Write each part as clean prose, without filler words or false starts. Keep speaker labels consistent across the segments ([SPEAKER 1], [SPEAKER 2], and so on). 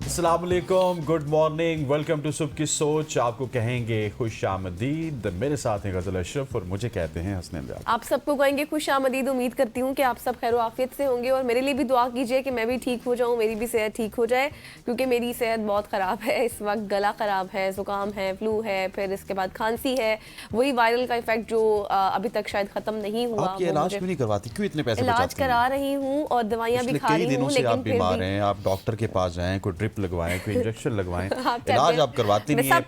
[SPEAKER 1] अस्सलाम वालेकुम, good morning, welcome to सुबह की सोच। आपको कहेंगे खुश आमदीद। मेरे साथ हैं गजल अशरफ और मुझे कहते हैं हसनैन व्यास।
[SPEAKER 2] आप सबको कहेंगे खुश आमदीद। उम्मीद करती हूँ कि आप सब खैर आफियत से होंगे और मेरे लिए भी दुआ कीजिए कि मैं भी ठीक हो जाऊँ, मेरी भी सेहत ठीक हो जाए, क्योंकि मेरी सेहत बहुत ख़राब है इस वक्त। गला ख़राब है, ज़ुकाम है, फ्लू है, फिर इसके बाद खांसी है, वही वायरल का इफेक्ट जो अभी तक शायद ख़त्म नहीं हुआ।
[SPEAKER 1] आप ये इलाज क्यों नहीं करवाती, क्यों इतने पैसे
[SPEAKER 2] इलाज
[SPEAKER 1] बचाती हैं?
[SPEAKER 2] करा रही हूँ और दवाइयाँ भी खा
[SPEAKER 1] कई
[SPEAKER 2] रही
[SPEAKER 1] दिनों
[SPEAKER 2] हूँ,
[SPEAKER 1] से आप
[SPEAKER 2] लेकिन फिर
[SPEAKER 1] बीमार
[SPEAKER 2] भी
[SPEAKER 1] हैं, आप डॉक्टर के पास जाएं, कोई ड्रिप लगवाएं, कोई इंजेक्शन लगवाएं,
[SPEAKER 2] चाहते
[SPEAKER 1] इलाज
[SPEAKER 2] हैं-
[SPEAKER 1] आप करवाती नहीं है।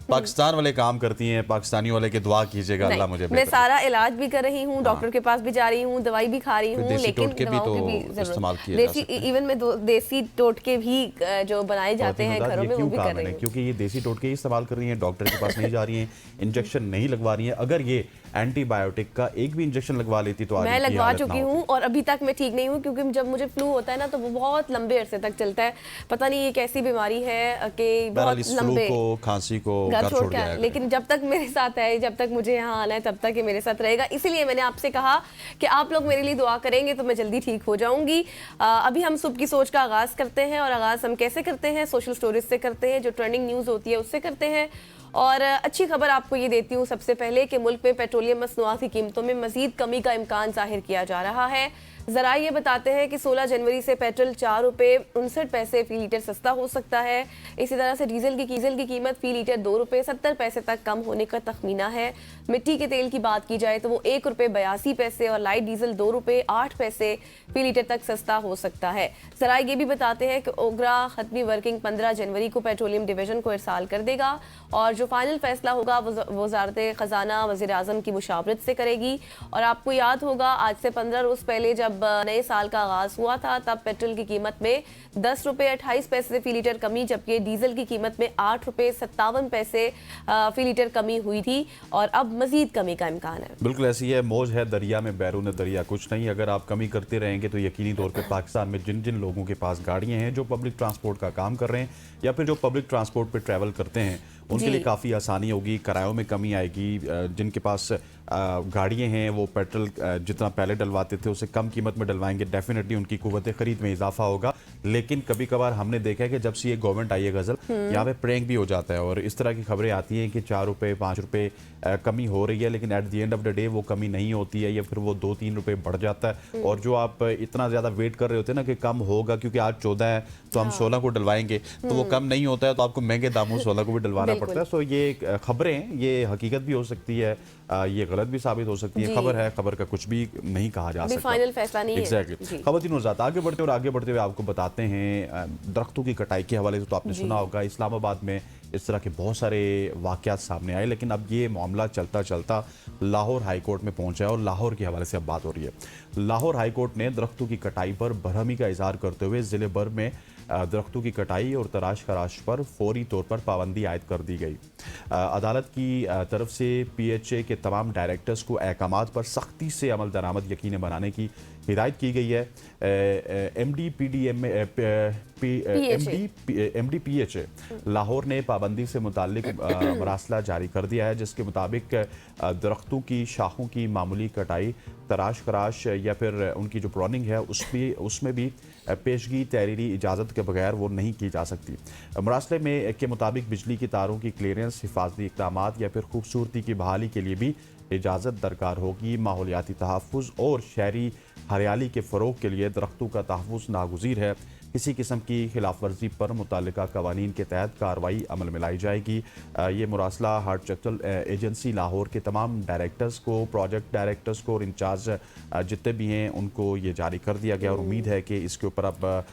[SPEAKER 1] पाकिस्तान वाले काम करती हैं, पाकिस्तानी वाले की दुआ कीजिएगा अल्लाह मुझे
[SPEAKER 2] मैं
[SPEAKER 1] बेहतर
[SPEAKER 2] सारा इलाज भी कर रही हूँ, डॉक्टर के पास भी जा रही हूँ, दवाई भी खा रही
[SPEAKER 1] फिर
[SPEAKER 2] हूँ,
[SPEAKER 1] देसी
[SPEAKER 2] लेकिन
[SPEAKER 1] टोटके भी
[SPEAKER 2] दवाओं
[SPEAKER 1] तो
[SPEAKER 2] की भी
[SPEAKER 1] इस्तेमाल
[SPEAKER 2] जरूरत।
[SPEAKER 1] किए जा
[SPEAKER 2] देसी
[SPEAKER 1] सकते हैं।
[SPEAKER 2] इवन में देसी टोटके भी जो बनाए जाते हैं घरों में, वो
[SPEAKER 1] क्यों
[SPEAKER 2] भी
[SPEAKER 1] काम
[SPEAKER 2] कर रही
[SPEAKER 1] है?
[SPEAKER 2] हूँ।
[SPEAKER 1] क्योंकि ये देसी टोटके ही इस्तेमाल कर रही हैं, डॉक्टर के पास नहीं जा रही हैं, इंजेक्शन नहीं लगवा रही हैं। अगर ये एंटीबायोटिक का एक भी इंजेक्शन लगवा लेती तो आज
[SPEAKER 2] मैं
[SPEAKER 1] इनकी
[SPEAKER 2] लगवा
[SPEAKER 1] हालत ना
[SPEAKER 2] चुकी
[SPEAKER 1] होती।
[SPEAKER 2] हूँ और अभी तक मैं ठीक नहीं हूँ, क्योंकि जब मुझे फ्लू होता है ना तो वो बहुत लंबे अरसे तक चलता है। पता नहीं ये कैसी बीमारी है कि
[SPEAKER 1] बहरहाल
[SPEAKER 2] बहुत
[SPEAKER 1] इस फ्लू
[SPEAKER 2] लंबे
[SPEAKER 1] को, खांसी को
[SPEAKER 2] घर छोड़ के
[SPEAKER 1] के
[SPEAKER 2] आए,
[SPEAKER 1] आया करें।
[SPEAKER 2] लेकिन जब तक मेरे साथ है, जब तक मुझे यहाँ आना है, तब तक ये मेरे साथ रहेगा। इसीलिए मैंने आपसे कहा कि आप लोग मेरे लिए दुआ करेंगे तो मैं जल्दी ठीक हो जाऊंगी। अभी हम सुबह की सोच का आगाज़ करते हैं, और आगाज़ हम कैसे करते हैं? सोशल स्टोरीज से करते हैं, जो ट्रेंडिंग न्यूज़ होती है उससे करते हैं। और अच्छी खबर आपको ये देती हूँ सबसे पहले कि मुल्क में पेट्रोलियम मसनूआत की कीमतों में मजीद कमी का इम्कान जाहिर किया जा रहा है। ज़रा ये बताते हैं कि 16 जनवरी से पेट्रोल 4 रुपये 59 पैसे फी लीटर सस्ता हो सकता है। इसी तरह से डीजल की कीमत फी लीटर 2 रुपये 70 पैसे तक कम होने का तखमीना है। मिट्टी के तेल की बात की जाए तो वो 1 रुपये 82 पैसे और लाइट डीजल 2 रुपये 8 पैसे फी लीटर तक सस्ता हो सकता है। ज़रा ये भी बताते हैं कि ओगरा खत्मी वर्किंग 15 जनवरी को पेट्रोलियम डिवीजन को इरसाल कर देगा, और जो फाइनल फैसला होगा वज़ारत ख़जाना वज़ीर आज़म की मुशावरत से करेगी। और आपको याद होगा आज से 15 रोज़ पहले जब नए साल का आगाज़ हुआ था, तब पेट्रोल की कीमत में 10 रुपये 28 पैसे फी लीटर कमी, जबकि डीजल की कीमत में 8 रुपये 57 पैसे फी लीटर कमी हुई थी, और अब मजीद कमी का इम्कान है।
[SPEAKER 1] बिल्कुल ऐसी है, मौज है दरिया में, बैरून दरिया कुछ नहीं। अगर आप कमी करते रहेंगे तो यकीनी तौर पे पाकिस्तान में जिन जिन लोगों के पास गाड़ियां हैं, जो पब्लिक ट्रांसपोर्ट का काम कर रहे हैं या फिर जो पब्लिक ट्रांसपोर्ट पे ट्रैवल करते हैं, उनके लिए काफ़ी आसानी होगी, किरायों में कमी आएगी। जिनके पास गाड़ियाँ हैं वो पेट्रोल जितना पहले डलवाते थे उससे कम कीमत में डलवाएंगे, डेफिनेटली उनकी कुव्वत ख़रीद में इजाफा होगा। लेकिन कभी कभार हमने देखा है कि जब से ये गवर्नमेंट आई है गज़ल, यहाँ पे प्रैंक भी हो जाता है और इस तरह की खबरें आती हैं कि 4 रुपये 5 रुपये कमी हो रही है, लेकिन at the end of the day वो कमी नहीं होती है, या फिर वो 2-3 रुपये बढ़ जाता है। और जो आप इतना ज़्यादा वेट कर रहे होते हैं ना कि कम होगा, क्योंकि आज 14 है तो हम 16 को डलवाएंगे, तो वो कम नहीं होता है, तो आपको महंगे दामों 16 को भी डलवाना पड़ता है। सो ये खबरें, ये हकीकत भी हो सकती है, ये गलत भी साबित हो सकती है। खबर है, खबर का कुछ भी नहीं कहा जा सकता,
[SPEAKER 2] फाइनल फैसला नहीं है।
[SPEAKER 1] एग्जैक्टली। खबरतीन वज़ात आगे बढ़ते हुए आपको बताते हैं दरख्तों की कटाई के हवाले से तो आपने सुना होगा इस्लामाबाद में इस तरह के बहुत सारे वाक़यात सामने आए, लेकिन अब ये मामला चलता चलता लाहौर हाई कोर्ट में पहुंचा है और लाहौर के हवाले से अब बात हो रही है। लाहौर हाई कोर्ट ने दरख्तों की कटाई पर बरहमी का इजहार करते हुए ज़िले भर में दरख्तों की कटाई और तराश खराश पर फौरी तौर पर पाबंदी आयद कर दी गई। अदालत की तरफ से PHA के तमाम डायरेक्टर्स को अहकामात पर सख्ती से अमल दरामद यकीनी बनाने की हिदायत की गई है। MDPHA लाहौर ने पाबंदी से मुताल्लिक मरासला जारी कर दिया है, जिसके मुताबिक दरख्तों की शाखों की मामूली कटाई, तराश खराश या फिर उनकी जो प्रोनिंग है उसमें भी पेशगी तहरीरी इजाज़त के बगैर वो नहीं की जा सकती। मरासले में के मुताबिक बिजली की तारों की क्लियरेंस, हिफाजती इक़दामात या फिर खूबसूरती की बहाली के लिए भी इजाज़त दरकार होगी। माहौलियाती तहफ़्फ़ुज़ और शहरी हरियाली के फ़रोग़ के लिए दरख्तों का तहफ़्फ़ुज़ नागुज़ीर है। किसी किस्म की खिलाफ वर्जी पर मुतल्लिका कवानीन के तहत कार्रवाई अमल में लाई जाएगी। ये मुरासला हार्टिकल्चर एजेंसी लाहौर के तमाम डायरेक्टर्स को, प्रोजेक्ट डायरेक्टर्स को और इंचार्ज जितने भी हैं उनको ये जारी कर दिया गया, और उम्मीद है कि इसके ऊपर अब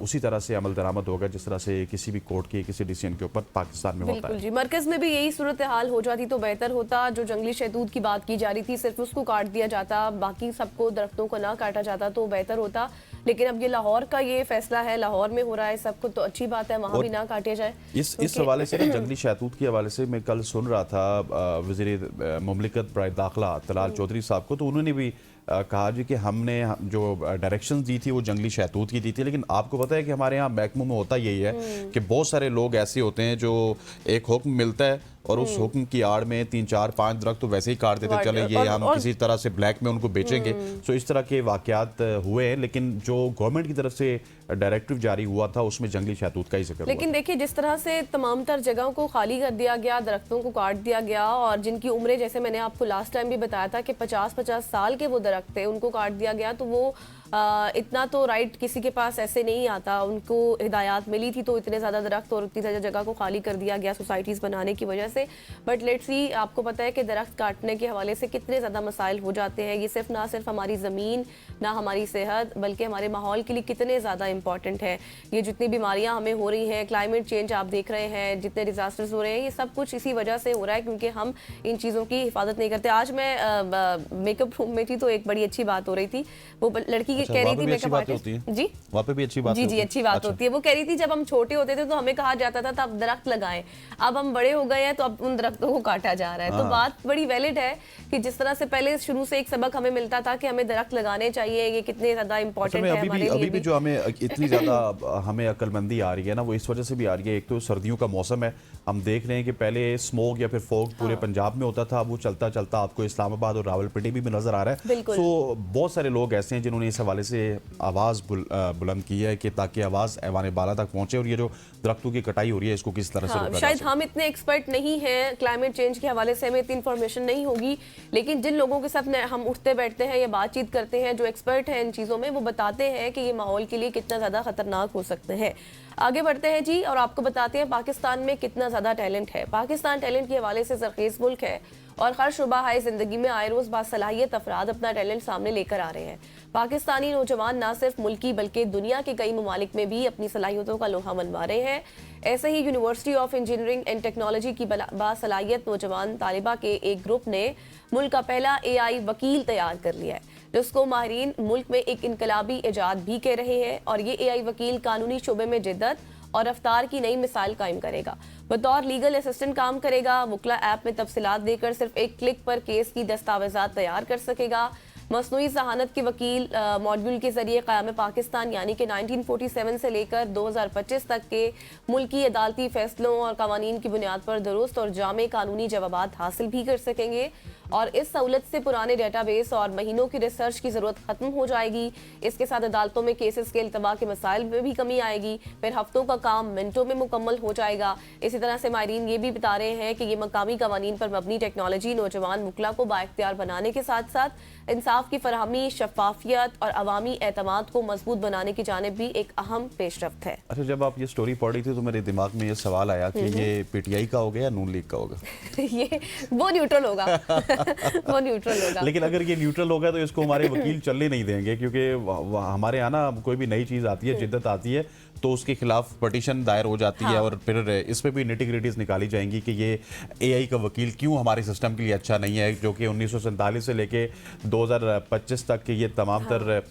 [SPEAKER 1] उसी तरह से अमल दरामद होगा जिस तरह से किसी भी कोर्ट के किसी डिसीजन के ऊपर पाकिस्तान में होता है।
[SPEAKER 2] जी, मरकज़ में भी यही सूरत हाल हो जाती तो बेहतर होता। जो जंगली शहतूत की बात की जा रही थी, सिर्फ उसको काट दिया जाता, बाकी सबको दरख्तों को ना काटा जाता तो बेहतर होता। लेकिन अब ये लाहौर का ये फैसला है, लाहौर में हो रहा है सब कुछ, तो अच्छी बात है, वहाँ भी ना काटे जाए।
[SPEAKER 1] इस हवाले से जंगली शहतूत के हवाले से मैं कल सुन रहा था वज़ीर मुमलिकत बराए दाखिला तलाल चौधरी साहब को, तो उन्होंने भी कहा जी कि हमने जो डायरेक्शंस दी थी वो जंगली शहतूत की दी थी, लेकिन आपको पता है कि हमारे यहाँ महकमों में होता यही है कि बहुत सारे लोग ऐसे होते हैं जो एक हुक्म मिलता है और उस हुक्म की आड़ में 3 4 5 दरख्त तो वैसे ही काट देते, चले ये हम किसी तरह से ब्लैक में उनको बेचेंगे। सो इस तरह के वाकयात हुए हैं, लेकिन जो गवर्नमेंट की तरफ से डायरेक्टिव जारी हुआ था उसमें जंगली शहतूत का ही जिक्र हुआ।
[SPEAKER 2] लेकिन देखिए जिस तरह से तमाम तर जगहों को खाली कर दिया गया, दरख्तों को काट दिया गया, और जिनकी उम्रें जैसे मैंने आपको लास्ट टाइम भी बताया था कि 50-50 साल के वो दरख्त थे, उनको काट दिया गया, तो वो इतना तो राइट किसी के पास ऐसे नहीं आता। उनको हिदायत मिली थी तो इतने ज़्यादा दरख्त और इतनी ज़्यादा जगह को खाली कर दिया गया सोसाइटीज़ बनाने की वजह से। बट लेट्स सी, आपको पता है कि दरख्त काटने के हवाले से कितने ज़्यादा मसाइल हो जाते हैं। ये सिर्फ ना सिर्फ हमारी ज़मीन, ना हमारी सेहत, बल्कि हमारे माहौल के लिए कितने ज़्यादा इंपॉर्टेंट है। ये जितनी बीमारियाँ हमें हो रही हैं, क्लाइमेट चेंज आप देख रहे हैं, जितने डिजास्टर्स हो रहे हैं, ये सब कुछ इसी वजह से हो रहा है क्योंकि हम इन चीज़ों की हिफाजत नहीं करते। आज मैं मेकअप रूम में थी तो एक बड़ी अच्छी बात हो रही थी। वो लड़की कह रही थी मेकअप आर्टिस्ट, जी
[SPEAKER 1] वहाँ पे भी अच्छी बात
[SPEAKER 2] जी अच्छी बात होती है। वो कह रही थी जब हम छोटे होते थे तो हमें कहा जाता था तब दरख्त लगाएं, अब हम बड़े हो गए हैं तो अब उन दरख्तों को काटा जा रहा है। तो बात बड़ी वैलिड है कि जिस तरह से पहले शुरू से एक सबक हमें मिलता था कि हमें दरख्त लगाने चाहिए, ये कितने ज्यादा इंपॉर्टेंट है हमारे लिए।
[SPEAKER 1] अभी भी जो हमें इतनी ज्यादा हमें अक्लमंदी आ रही है ना, वो इस वजह से भी आ रही है। एक तो सर्दियों का मौसम है, हम देख रहे हैं कि पहले स्मोक या फिर फॉग पूरे पंजाब में होता था, अब वो चलता चलता आपको इस्लामाबाद और रावलपिंडी भी नजर आ रहा है। तो बहुत सारे लोग ऐसे हैं जिन्होंने इस हवाले से आवाज बुलंद की है कि ताकि आवाज ऐवान बाला तक पहुंचे और ये जो दरख्तों की कटाई हो रही है इसको किस तरह से रोका
[SPEAKER 2] शायद हम इतने एक्सपर्ट नहीं हैं क्लाइमेट चेंज के हवाले से, हमें इतनी इन्फॉर्मेशन नहीं होगी, लेकिन जिन लोगों के साथ हम उठते बैठते हैं या बातचीत करते हैं जो एक्सपर्ट हैं इन चीज़ों में, वो बताते हैं कि ये माहौल के लिए कितना ज़्यादा खतरनाक हो सकते हैं। आगे बढ़ते हैं जी और आपको बताते हैं पाकिस्तान में कितना ज़्यादा टैलेंट है। पाकिस्तान टैलेंट के हवाले से ज़रख़ीज़ मुल्क है और हर शुबा हाय ज़िंदगी में आए रोज़ बासलाहियत अफराद अपना टैलेंट सामने लेकर आ रहे हैं। पाकिस्तानी नौजवान ना सिर्फ मुल्की बल्कि दुनिया के कई ममालिक में भी अपनी सलाहियतों का लोहा मनवा रहे हैं। ऐसे ही university of engineering and technology की बासलाहियत नौजवान तालिबा के एक ग्रुप ने मुल्क का पहला AI वकील तैयार कर लिया है, जिसको माहिरीन मुल्क में एक इनकलाबी इजाद भी कह रहे हैं। और ये AI वकील कानूनी शोबे में जिद्दत और रफ्तार की नई मिसाल कायम करेगा। बतौर लीगल असिस्टेंट काम करेगा। वुकला ऐप में तफसीलात देकर सिर्फ एक क्लिक पर केस की दस्तावेजात तैयार कर सकेगा। मसनूई जहानत के वकील मॉड्यूल के जरिए क़याम पाकिस्तान यानी कि 1947 से लेकर 2025 तक के मुल्की अदालती फैसलों और कवानीन की बुनियाद पर दुरुस्त और जामे कानूनी जवाबात हासिल भी कर सकेंगे। और इस सहूलत से पुराने डेटाबेस और महीनों की रिसर्च की ज़रूरत ख़त्म हो जाएगी। इसके साथ अदालतों में केसेस के इल्तवा के मसाइल में भी कमी आएगी। फिर हफ्तों का काम मिनटों में मुकम्मल हो जाएगा। इसी तरह से माहिरीन ये भी बता रहे हैं कि ये मकामी कवानीन पर मबनी टेक्नोलॉजी नौजवान वुकला को बाइख्तियार बनाने के साथ साथ इंसाफ की फरहमी, शफाफियत और अवामी एतमाद को मजबूत बनाने की जानिब भी एक अहम पेशरफ्त है।
[SPEAKER 1] अच्छा, जब आप ये स्टोरी पढ़ रही थी तो मेरे दिमाग में ये सवाल आया कि ये PTI का होगा या नून लीग का होगा?
[SPEAKER 2] ये वो न्यूट्रल होगा वो न्यूट्रल होगा।
[SPEAKER 1] लेकिन अगर ये न्यूट्रल होगा तो इसको हमारे वकील चलने नहीं देंगे, क्योंकि हमारे यहाँ ना कोई भी नई चीज़ आती है, जिद्दत आती है तो उसके खिलाफ पटिशन दायर हो जाती है और फिर इस पे भी निटिग्रिटीज निकाली जाएंगी कि ये AI का वकील क्यों हमारे सिस्टम के लिए अच्छा नहीं है, जो कि 1947 से लेके 2025 तक की ये तमाम तर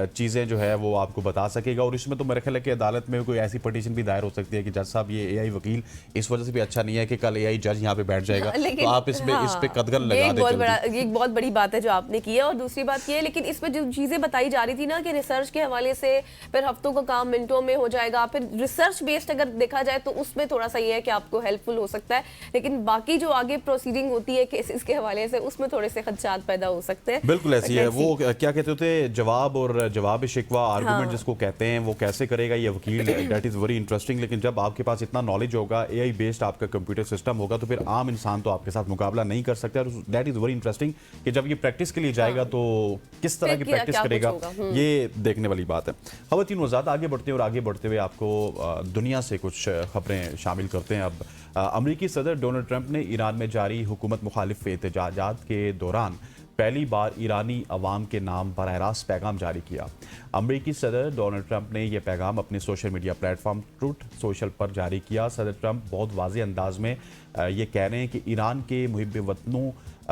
[SPEAKER 1] चीज़ें जो है वो आपको बता सकेगा। और इसमें तो मेरे ख्याल है कि अदालत में कोई ऐसी पटिशन भी दायर हो सकती है कि जज साहब ये AI वकील इस वजह से भी अच्छा नहीं है कि कल AI जज यहाँ पे बैठ जाएगा, तो आप इस पे कदगन लगा दें।
[SPEAKER 2] ये एक बहुत बड़ी बात है जो आपने की है। और दूसरी बात ये है, लेकिन इसमें जो चीज़ें बताई जा रही थी ना कि रिसर्च के हवाले से फिर हफ्तों का काम मिनटों में हो जाएगा, फिर रिसर्च बेस्ड अगर देखा जाए तो उसमें थोड़ा सा ये है कि आपको हेल्पफुल हो सकता है, लेकिन बाकी जो आगे प्रोसीडिंग होती है केसेस के हवाले से उसमें थोड़े से खदशात पैदा हो सकते हैं।
[SPEAKER 1] बिल्कुल ऐसी है। वो क्या कहते थे, जवाब और जवाब शिकवा आर्गुमेंट जिसको कहते हैं, वो कैसे करेगा ये वकील, दैट इज वेरी इंटरेस्टिंग। लेकिन जब आपके पास इतना नॉलेज होगा, AI बेस्ड आपका कंप्यूटर सिस्टम होगा, तो फिर आम इंसान तो आपके साथ मुकाबला नहीं कर सकता। और दैट इज वेरी इंटरेस्टिंग कि जब ये प्रैक्टिस के लिए जाएगा तो किस तरह की प्रैक्टिस करेगा, ये देखने वाली बात है। खवातीन वज़ात, आगे बढ़ते हैं और आगे बढ़ते हुए आपको दुनिया से कुछ खबरें शामिल करते हैं। अब अमेरिकी सदर डोनाल्ड ट्रंप ने ईरान में जारी हुकूमत मुखालिफ एहतजाजात के दौरान पहली बार ईरानी अवाम के नाम बराह रास्त पैगाम जारी किया। अमेरिकी सदर डोनाल्ड ट्रंप ने यह पैगाम अपने social media platform truth social पर जारी किया। सदर ट्रंप बहुत वाज़ेह अंदाज में ये कह रहे हैं कि ईरान के मुहिब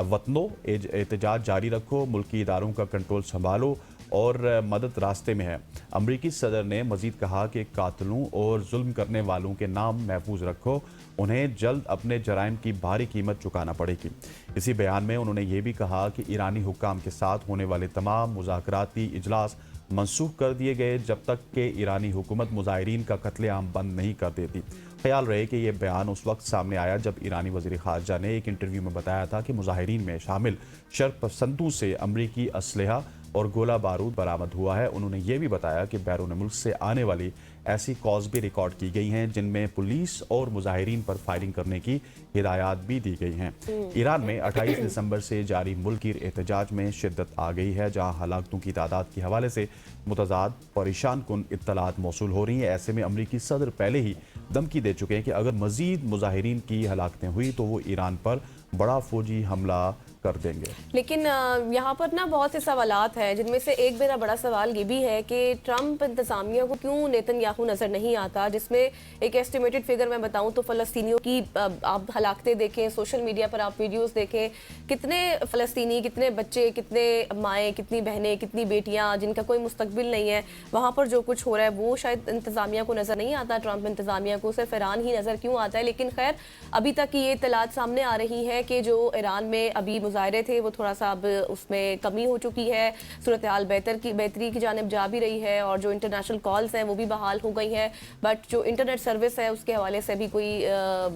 [SPEAKER 1] वतनों एहतजाज जारी रखो, मुल्की इदारों का कंट्रोल संभालो और मदद रास्ते में है। अमरीकी सदर ने मजीद कहा कि कातलों और जुल्म करने वालों के नाम महफूज रखो, उन्हें जल्द अपने जराइम की भारी कीमत चुकाना पड़ेगी। इसी बयान में उन्होंने ये भी कहा कि ईरानी हुक्काम के साथ होने वाले तमाम मुज़ाकराती इजलास मनसूख कर दिए गए जब तक कि ईरानी हुकूमत मुजाहिरीन का कत्लेआम बंद नहीं कर देती। ख्याल रहे कि यह बयान उस वक्त सामने आया जब ईरानी वज़ीर ख़ारजा ने एक इंटरव्यू में बताया था कि मुजाहिरीन में शामिल शरपसंदों से अमरीकी असलहा और गोला बारूद बरामद हुआ है। उन्होंने ये भी बताया कि बैरून मुल्क से आने वाली ऐसी कॉल्स भी रिकॉर्ड की गई हैं जिनमें पुलिस और मुजाहिरीन पर फायरिंग करने की हिदायत भी दी गई हैं। ईरान में 28 दिसंबर से जारी मुल्की एहतजाज में शिद्दत आ गई है, जहां हलाकतों की तादाद के हवाले से मुतज़ाद परेशान कुन इत्तलात मौसूल हो रही हैं। ऐसे में अमरीकी सदर पहले ही धमकी दे चुके हैं कि अगर मजीद मुजाहिरीन की हलाकतें हुई तो वो ईरान पर बड़ा फौजी हमला कर देंगे।
[SPEAKER 2] लेकिन यहाँ पर ना बहुत से सवालात हैं, जिनमें से एक मेरा बड़ा सवाल ये भी है कि ट्रंप इंतजामिया को क्यों नेतन्याहू नजर नहीं आता, जिसमें एक एस्टिमेटेड फिगर मैं बताऊं तो फ़लस्तीनियों की आप हलाकतें देखें, सोशल मीडिया पर आप वीडियोस देखें, कितने फ़लस्तीनी, कितने बच्चे, कितने माएँ, कितनी बहनें, कितनी बेटियाँ जिनका कोई मुस्तकबिल नहीं है, वहाँ पर जो कुछ हो रहा है वो शायद इंतजामिया को नज़र नहीं आता। ट्रंप इंतजामिया को सिर्फ ईरान ही नज़र क्यों आता है। लेकिन खैर अभी तक ये इत्तलात सामने आ रही है कि जो ईरान में अभी मुजाहरे थे वो थोड़ा सा अब उसमें कमी हो चुकी है, सूरत हाल बेहतरी की जानिब जा भी रही है और जो इंटरनेशनल कॉल्स हैं वो भी बहाल हो गई हैं। बट जो इंटरनेट सर्विस है उसके हवाले से भी कोई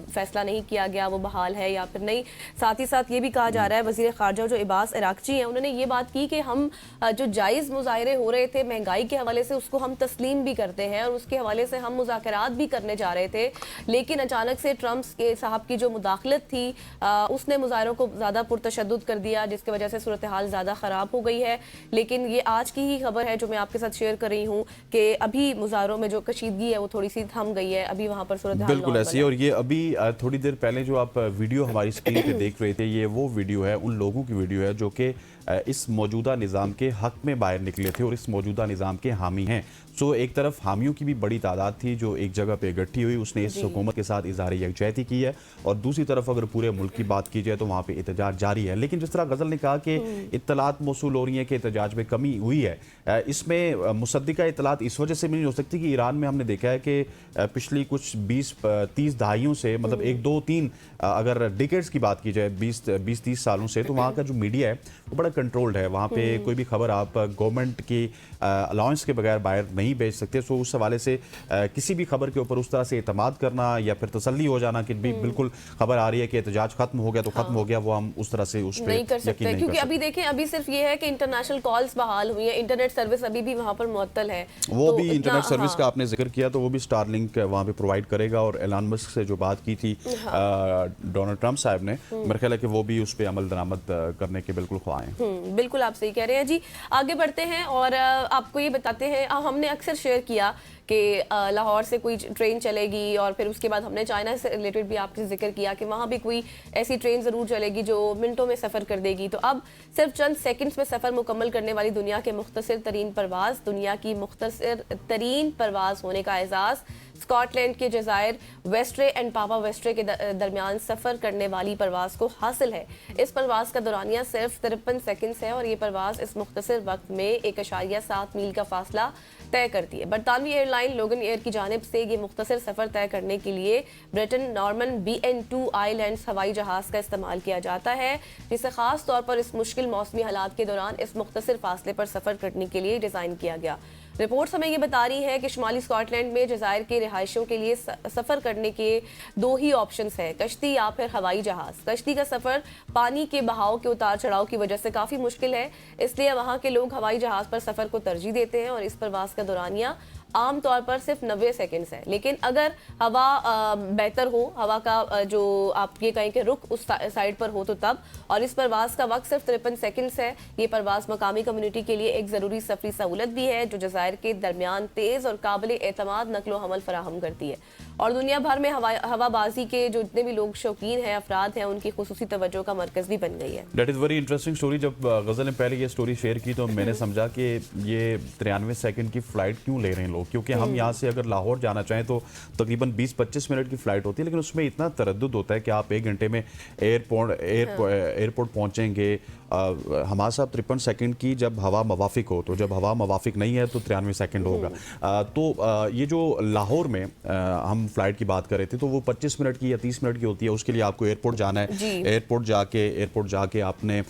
[SPEAKER 2] फैसला नहीं किया गया, वो बहाल है या फिर नहीं। साथ ही साथ ये भी कहा जा रहा है, वज़ीर ख़ारजा जो अब्बास इराक़ची हैं उन्होंने ये बात की कि हम जो जायज़ मुजाहरे हो रहे थे महंगाई के हवाले से उसको हम तस्लीम भी करते हैं और उसके हवाले से हम मुज़ाकरात भी करने जा रहे थे, लेकिन अचानक से ट्रंप के साहब की जो मुदाखलत थी उसने मुजाहरों को ज़्यादा पुरतशद्दुद कर दिया, जिसकी वजह से सूरत हाल ज़्यादा ख़राब हो गई है। लेकिन ये आज की ही खबर है जो मैं आपके साथ शेयर कर रही हूँ कि अभी मुजाहरों में जो कशीदगी है वो थोड़ी सी थम गई है, अभी वहाँ पर सूरत हाल
[SPEAKER 1] बिल्कुल ऐसी है। और ये अभी थोड़ी देर पहले जो आप वीडियो हमारी स्क्रीन पे देख रहे थे, ये वो वीडियो है, उन लोगों की वीडियो है जो कि इस मौजूदा निज़ाम के हक में बाहर निकले थे और इस मौजूदा निज़ाम के हामी हैं। सो एक तरफ हामियों की भी बड़ी तादाद थी जो एक जगह पे इकट्ठी हुई, उसने इस हुकूमत के साथ इज़हार यकजहती की है, और दूसरी तरफ अगर पूरे मुल्क की बात की जाए तो वहाँ पे एहतजाज जारी है। लेकिन जिस तरह गज़ल ने कहा कि इत्तलात मौसूल हो रही है कि एहतजाज में कमी हुई है, इसमें मुसद्दिका इत्तलात इस वजह से भी नहीं हो सकती कि ईरान में हमने देखा है कि पिछली कुछ 20-30 दहाइयों से, मतलब 1-2-3 अगर डिकेड्स की बात की जाए 20-30 सालों से, तो वहाँ का जो मीडिया है वो बड़ा कंट्रोल्ड है। वहाँ पे कोई भी खबर आप गवर्नमेंट की अलाउंस के बगैर बाहर नहीं भेज सकते। सो उस हवाले से किसी भी खबर के ऊपर उस तरह से एतमाद करना या फिर तसल्ली हो जाना कि बिल्कुल खबर आ रही है कि एहतजाज खत्म हो गया तो खत्म हो गया, वो हम उस तरह से उस पर
[SPEAKER 2] नहीं कर सकते। क्योंकि अभी देखें, अभी सिर्फ ये है कि इंटरनेशनल कॉल्स बहाल हुई है, इंटरनेट सर्विस अभी भी वहाँ पर मुअत्तल है।
[SPEAKER 1] वो भी इंटरनेट सर्विस का आपने जिक्र किया तो वो भी स्टारलिंक वहाँ पे प्रोवाइड करेगा, और एलन मस्क से जो बात की थी डोनाल्ड ट्रंप साहब ने, मेरा ख्याल है कि वो भी उस पर अमल दरामद करने के बिल्कुल ख्वाह हैं।
[SPEAKER 2] बिल्कुल आप सही कह रहे हैं जी। आगे बढ़ते हैं और आपको ये बताते हैं, हमने अक्सर शेयर किया कि लाहौर से कोई ट्रेन चलेगी और फिर उसके बाद हमने चाइना से रिलेटेड भी आपसे जिक्र किया कि वहाँ भी कोई ऐसी ट्रेन ज़रूर चलेगी जो मिनटों में सफ़र कर देगी। तो अब सिर्फ चंद सेकंड्स में सफ़र मुकम्मल करने वाली दुनिया के मुख्तसर तरीन परवाज़, दुनिया की मुख्तसर तरीन परवाज़ होने का एजाज़ स्कॉटलैंड के जज़ायर वेस्ट्रे एंड पापा वेस्ट्रे के दरमियान सफ़र करने वाली परवाज़ को हासिल है। इस परवाज़ का दौरानिया सिर्फ 53 सेकंड्स है और ये परवाज़ इस मुख्तसर वक्त में 1.7 मील का फासला तय करती है। बरतानवी एयरलाइन लोगन एयर की जानिब से ये मुख्तसर सफ़र तय करने के लिए ब्रिटेन नॉर्मन BN2 आइलैंड्स हवाई जहाज़ का इस्तेमाल किया जाता है, जिसे ख़ास तौर पर इस मुश्किल मौसमी हालात के दौरान इस मुख्तसर फासले पर सफ़र करने के लिए डिज़ाइन किया गया। रिपोर्ट्स हमें ये बता रही है कि शुमाली स्कॉटलैंड में जज़ायर के रिहायशियों के लिए सफ़र करने के 2 ही ऑप्शंस हैं, कश्ती या फिर हवाई जहाज़। कश्ती का सफ़र पानी के बहाव के उतार चढ़ाव की वजह से काफ़ी मुश्किल है, इसलिए वहाँ के लोग हवाई जहाज़ पर सफ़र को तरजीह देते हैं और इस प्रवास का दौरानिया आम तौर पर सिर्फ 90 सेकंड्स है। लेकिन अगर हवा बेहतर हो, हवा का जो आप ये कहें कि रुख उस साइड पर हो तो तब, और इस परवाज़ का वक्त सिर्फ 53 सेकंड्स है। ये परवाज़ मकामी कम्युनिटी के लिए एक ज़रूरी सफरी सहूलत भी है जो जज़ायर के दरमियान तेज़ और काबिल एतमाद नकलो हमल फराहम करती है। और दुनिया भर में हवाबाजी के जो जितने भी लोग शौकीन हैं, अफराद हैं, उनकी खुसूसी तवज्जो का मरकज़ भी बन गई है।
[SPEAKER 1] That is very interesting story. जब गज़ल ने पहले ये स्टोरी शेयर की तो मैंने समझा कि ये 93 सेकंड की फ़्लाइट क्यों ले रहे हैं लोग, क्योंकि हम यहाँ से अगर लाहौर जाना चाहें तो तकरीबन 20-25 मिनट की फ़्लाइट होती है, लेकिन उसमें इतना तरद्दुद होता है कि आप 1 घंटे में एयरपोर्ट पहुँचेंगे। हमारे साथ 53 सेकंड की जब हवा मवाफिक हो, तो जब हवा मवाफिक नहीं है तो 93 सेकंड होगा। ये जो लाहौर में हम फ्लाइट की बात कर रहे थे, तो वो 25 मिनट की या 30 मिनट की होती है। उसके लिए आपको एयरपोर्ट जाना है, एयरपोर्ट जाके आपने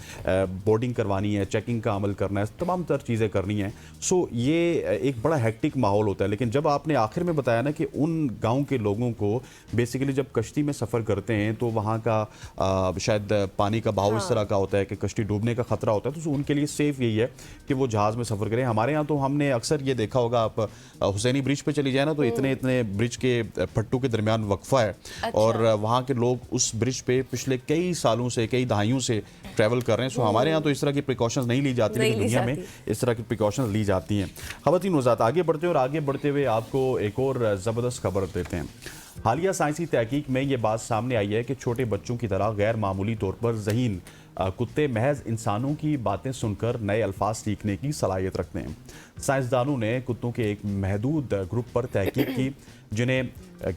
[SPEAKER 1] बोर्डिंग करवानी है, चेकिंग का अमल करना है, तमाम तर चीज़ें करनी हैं। सो ये एक बड़ा हेक्टिक माहौल होता है। लेकिन जब आपने आखिर में बताया ना कि उन गाँव के लोगों को बेसिकली जब कश्ती में सफ़र करते हैं तो वहाँ का शायद पानी का बहाव इस तरह का होता है कि कश्ती डूबने का खतरा होता है, तो उनके लिए सेफ यही है कि वो जहाज़ में सफ़र करें। हमारे यहाँ तो हमने अक्सर ये देखा होगा, आप हुसैनी ब्रिज पे चली जाए ना, तो इतने इतने ब्रिज के पट्टू के दरमियान वक्फा है। अच्छा। और वहाँ के लोग उस ब्रिज पे पिछले कई सालों से, कई दहाइयों से ट्रैवल कर रहे हैं। सो हमारे यहाँ तो इस तरह की प्रिकॉशंस नहीं ली जाती, लेकिन दुनिया में इस तरह की प्रिकॉशंस ली जाती हैं। ख़वातीन वज़ात आगे बढ़ते हैं और आगे बढ़ते हुए आपको एक और ज़बरदस्त खबर देते हैं। हालिया साइंसी तहकीक में ये बात सामने आई है कि छोटे बच्चों की तरह गैर मामूली तौर पर ज़हीन कुत्ते महज इंसानों की बातें सुनकर नए अल्फाज सीखने की सलाहियत रखते हैं। साइंसदानों ने कुत्तों के एक महदूद ग्रुप पर तहकीक की जिन्हें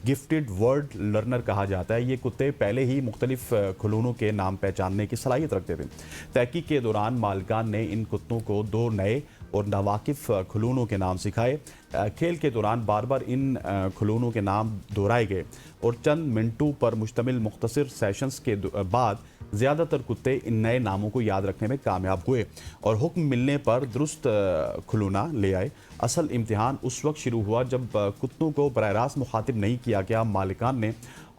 [SPEAKER 1] गिफ्टेड वर्ड लर्नर कहा जाता है। ये कुत्ते पहले ही मुख्तलिफ खिलौनों के नाम पहचानने की सलाहियत रखते थे। तहकीक के दौरान मालिकान ने इन कुत्तों को 2 नए और नावाकिफ खिलौनों के नाम सिखाए। खेल के दौरान बार बार इन खिलौनों के नाम दोहराए गए और चंद मिनटों पर मुश्तमिल मुख्तसर सेशंस के बाद ज़्यादातर कुत्ते इन नए नामों को याद रखने में कामयाब हुए और हुक्म मिलने पर दुरुस्त खिलौना ले आए। असल इम्तिहान उस वक्त शुरू हुआ जब कुत्तों को बराह रास्त मुखातिब नहीं किया गया। मालिकान ने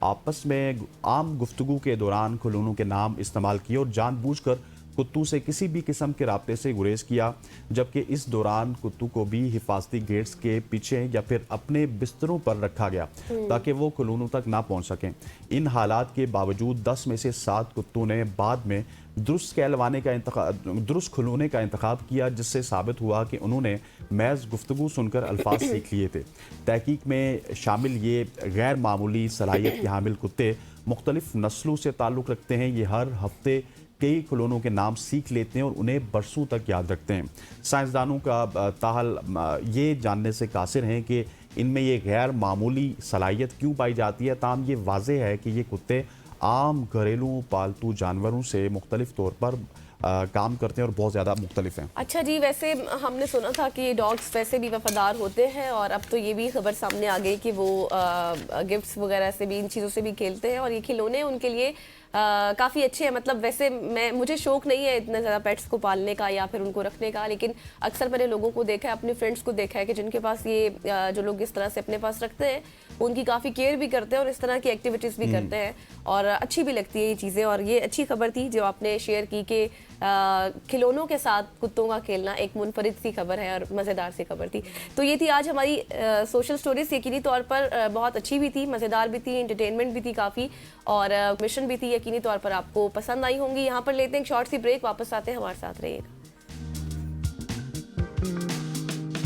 [SPEAKER 1] आपस में आम गुफ्तगू के दौरान खिलौनों के नाम इस्तेमाल किए और जानबूझकर कुत्तों से किसी भी किस्म के राब्ते से गुरेज किया, जबकि इस दौरान कुत्तों को भी हिफाजती गेट्स के पीछे या फिर अपने बिस्तरों पर रखा गया ताकि वो खिलौनों तक ना पहुंच सकें। इन हालात के बावजूद 10 में से 7 कुत्तों ने बाद में दुरुस्त खिलौने का इंतखाब किया, जिससे साबित हुआ कि उन्होंने महज गुफ्तगू सुनकर अल्फाज सीख लिए थे। तहकीक में शामिल ये गैर मामूली सलाहियत के हामिल कुत्ते मुख्तलिफ नस्लों से ताल्लुक़ रखते हैं। ये हर हफ्ते कई खिलौनों के नाम सीख लेते हैं और उन्हें बरसों तक याद रखते हैं। साइंसदानों का ताहल ये जानने से कासिर हैं कि इनमें ये गैर मामूली सलाहियत क्यों पाई जाती है। ताहम ये वाज़ेह है कि ये कुत्ते आम घरेलू पालतू जानवरों से मुख्तलिफ तौर पर काम करते हैं और बहुत ज़्यादा मुख्तलिफ हैं।
[SPEAKER 2] अच्छा जी, वैसे हमने सुना था कि डॉग्स वैसे भी वफादार होते हैं और अब तो ये भी खबर सामने आ गई कि वो गिफ्ट्स वगैरह से भी, इन चीज़ों से भी खेलते हैं और ये खिलौने उनके लिए काफ़ी अच्छे हैं। मतलब वैसे मुझे शौक नहीं है इतना ज़्यादा पेट्स को पालने का या फिर उनको रखने का, लेकिन अक्सर मैंने लोगों को देखा है, अपने फ्रेंड्स को देखा है कि जिनके पास ये जो लोग इस तरह से अपने पास रखते हैं उनकी काफ़ी केयर भी करते हैं और इस तरह की एक्टिविटीज़ भी करते हैं और अच्छी भी लगती है ये चीज़ें। और ये अच्छी खबर थी जो आपने शेयर की कि खिलौनों के साथ कुत्तों का खेलना एक मुनफरिद सी खबर है और मज़ेदार सी खबर थी। तो ये थी आज हमारी सोशल स्टोरीज। यकीनी तौर पर बहुत अच्छी भी थी, मज़ेदार भी थी, एंटरटेनमेंट भी थी काफ़ी और मिशन भी थी। यकीनी तौर पर आपको पसंद आई होंगी। यहाँ पर लेते हैं एक शॉर्ट सी ब्रेक, वापस आते हैं, हमारे साथ रहिएगा।